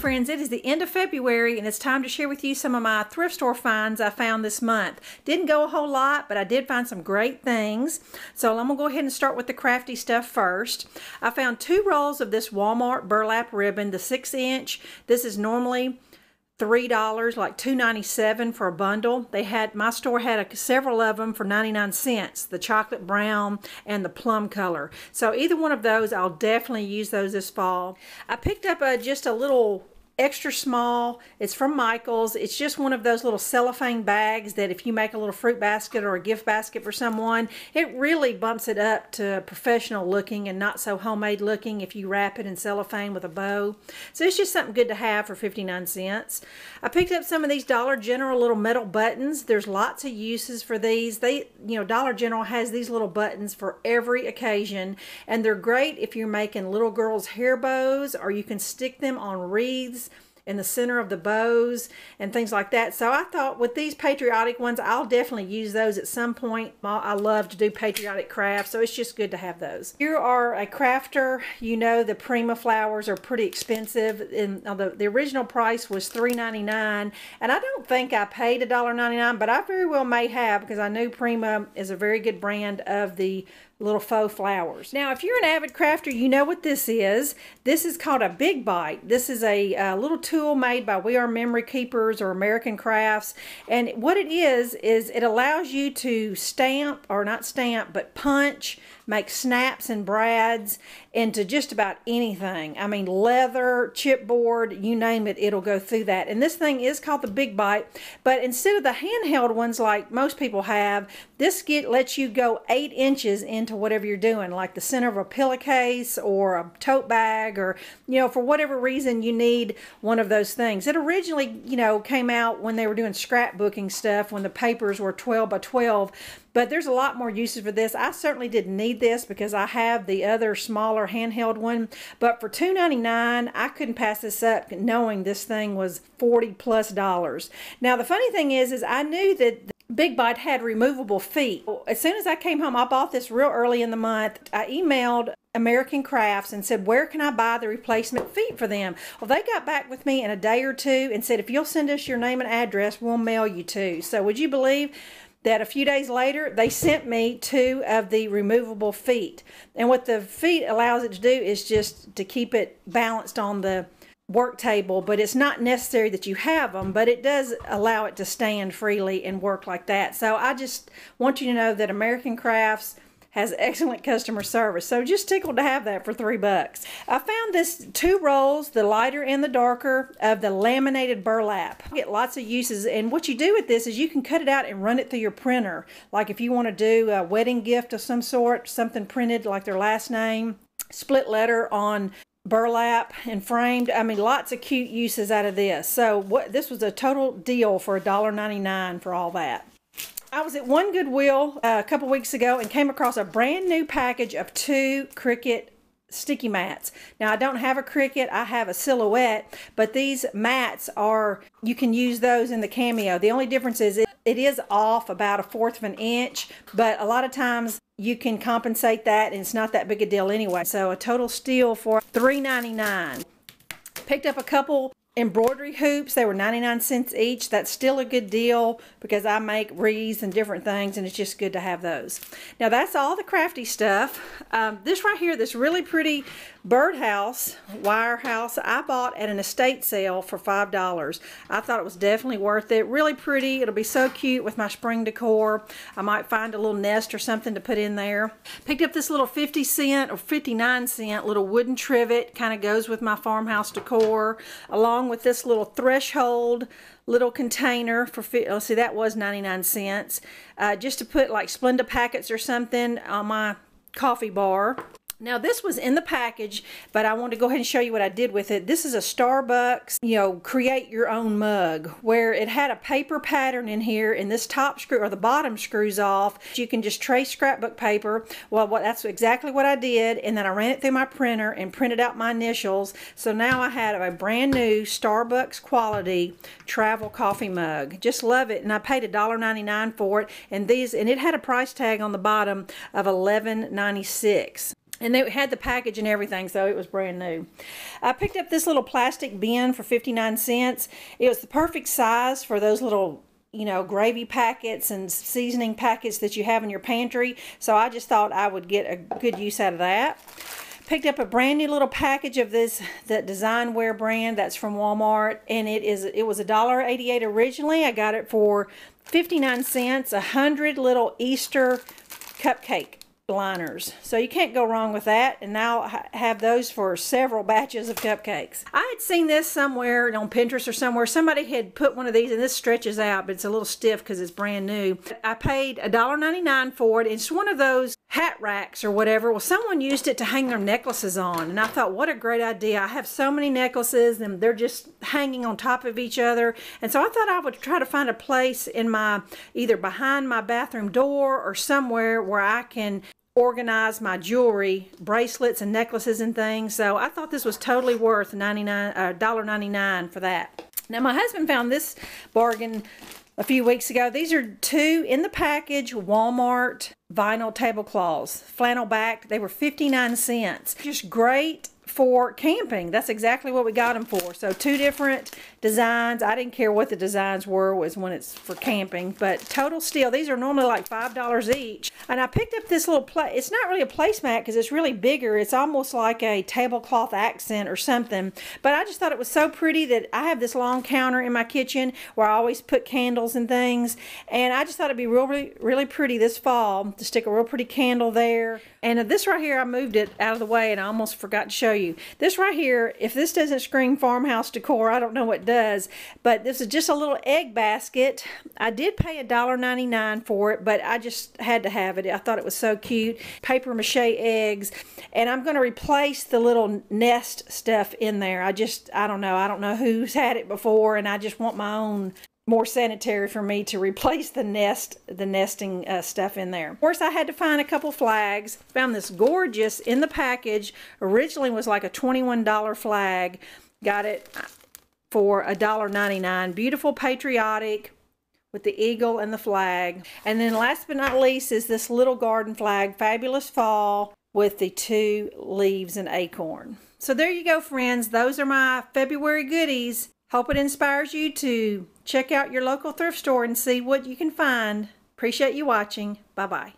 friends, it is the end of February and it's time to share with you some of my thrift store finds I found this month. Didn't go a whole lot, but I did find some great things. So I'm going to go ahead and start with the crafty stuff first. I found 2 rolls of this Walmart burlap ribbon, the 6-inch. This is normally $3, like $2.97 for a bundle. My store had several of them for 99 cents, the chocolate brown and the plum color. So either one of those, I'll definitely use those this fall. I picked up just a little extra small. It's from Michael's. It's just one of those little cellophane bags that if you make a little fruit basket or a gift basket for someone, it really bumps it up to professional looking and not so homemade looking if you wrap it in cellophane with a bow. So it's just something good to have for 59 cents. I picked up some of these Dollar General little metal buttons. There's lots of uses for these. Dollar General has these little buttons for every occasion, and they're great if you're making little girls' hair bows, or you can stick them on wreaths in the center of the bows and things like that. So I thought with these patriotic ones, I'll definitely use those at some point. I love to do patriotic crafts, so it's just good to have those. If you are a crafter, you know the Prima flowers are pretty expensive. And the original price was $3.99, and I don't think I paid $1.99, but I very well may have, because I knew Prima is a very good brand of the little faux flowers. Now, if you're an avid crafter, you know what this is. This is called a Big Bite. This is a little tool made by We Are Memory Keepers or American Crafts, and what it is it allows you to stamp, or not stamp, but punch, make snaps and brads into just about anything. I mean, leather, chipboard, you name it, it'll go through that. And this thing is called the Big Bite, but instead of the handheld ones like most people have, this lets you go 8 inches into whatever you're doing, like the center of a pillowcase or a tote bag, or, for whatever reason you need one of those things. It originally, came out when they were doing scrapbooking stuff, when the papers were 12 by 12, but there's a lot more uses for this. I certainly didn't need this because I have the other smaller handheld one, but for $2.99, I couldn't pass this up knowing this thing was $40+. Now, the funny thing is I knew that Big Bite had removable feet. As soon as I came home, I bought this real early in the month. I emailed American Crafts and said, where can I buy the replacement feet for them? Well, they got back with me in a day or two and said, if you'll send us your name and address, we'll mail you 2. So would you believe that a few days later, they sent me 2 of the removable feet. And what the feet allows it to do is just to keep it balanced on the work table, but it's not necessary that you have them, but it does allow it to stand freely and work like that. So I just want you to know that American Crafts has excellent customer service. So just tickled to have that for $3. I found this 2 rolls, the lighter and the darker, of the laminated burlap. You get lots of uses, and what you do with this is you can cut it out and run it through your printer. Like if you want to do a wedding gift of some sort, something printed like their last name, split letter on burlap and framed. I mean, lots of cute uses out of this. So this was a total deal for $1.99 for all that. I was at one Goodwill a couple weeks ago and came across a brand new package of 2 Cricut sticky mats. Now, I don't have a Cricut, I have a Silhouette, but these mats you can use those in the Cameo. The only difference is it is off about 1/4 of an inch, but a lot of times you can compensate that and it's not that big a deal anyway. So a total steal for $3.99. Picked up a couple embroidery hoops. They were 99 cents each. That's still a good deal because I make wreaths and different things, and it's just good to have those. Now, that's all the crafty stuff. This right here, this really pretty birdhouse, wire house, I bought at an estate sale for $5. I thought it was definitely worth it. Really pretty. It'll be so cute with my spring decor. I might find a little nest or something to put in there. Picked up this little 50 cent or 59 cent little wooden trivet. Kind of goes with my farmhouse decor, along with this little threshold little container for, see, that was 99 cents, just to put like Splenda packets or something on my coffee bar. Now, this was in the package, but I want to go ahead and show you what I did with it. This is a Starbucks, create your own mug, where it had a paper pattern in here, and this top screw or the bottom screws off. You can just trace scrapbook paper. Well, that's exactly what I did, and then I ran it through my printer and printed out my initials. So now I had a brand new Starbucks quality travel coffee mug. Just love it, and I paid $1.99 for it, and it had a price tag on the bottom of $11.96. And they had the package and everything, so it was brand new. I picked up this little plastic bin for 59 cents. It was the perfect size for those little, you know, gravy packets and seasoning packets that you have in your pantry. So I just thought I would get a good use out of that. Picked up a brand new little package of that design wear brand that's from Walmart, and it was $1.88 originally. I got it for 59 cents. 100 little Easter cupcake liners, so you can't go wrong with that. And now I have those for several batches of cupcakes. I had seen this somewhere on Pinterest or somewhere. Somebody had put one of these, and this stretches out, but it's a little stiff because it's brand new. I paid $1.99 for it. It's one of those hat racks or whatever. Well, someone used it to hang their necklaces on, and I thought, what a great idea. I have so many necklaces and they're just hanging on top of each other, and so I thought I would try to find a place in my, either behind my bathroom door or somewhere where I can organize my jewelry, bracelets and necklaces and things. So I thought this was totally worth $1.99 for that. Now my husband found this bargain a few weeks ago. These are 2 in the package Walmart vinyl tablecloths, flannel backed. They were 59 cents. Just great for camping. That's exactly what we got them for. So 2 different designs. I didn't care what the designs were, was when it's for camping, but total steal. These are normally like $5 each. And I picked up this little it's not really a placemat because it's really bigger. It's almost like a tablecloth accent or something, but I just thought it was so pretty that I have this long counter in my kitchen where I always put candles and things, and I just thought it'd be really pretty this fall to stick a real pretty candle there. And this right here, I moved it out of the way and I almost forgot to show you. This right here, if this doesn't scream farmhouse decor, I don't know what does. But this is just a little egg basket. I did pay $1.99 for it, but I just had to have it. I thought it was so cute. Paper mache eggs. And I'm going to replace the little nest stuff in there. I don't know who's had it before, and I just want my own, more sanitary for me to replace the nesting stuff in there. Of course, I had to find a couple flags. Found this gorgeous in the package. Originally was like a $21 flag. Got it for $1.99. Beautiful, patriotic, with the eagle and the flag. And then last but not least is this little garden flag, Fabulous Fall, with the 2 leaves and acorn. So there you go, friends. Those are my February goodies. Hope it inspires you to check out your local thrift store and see what you can find. Appreciate you watching. Bye-bye.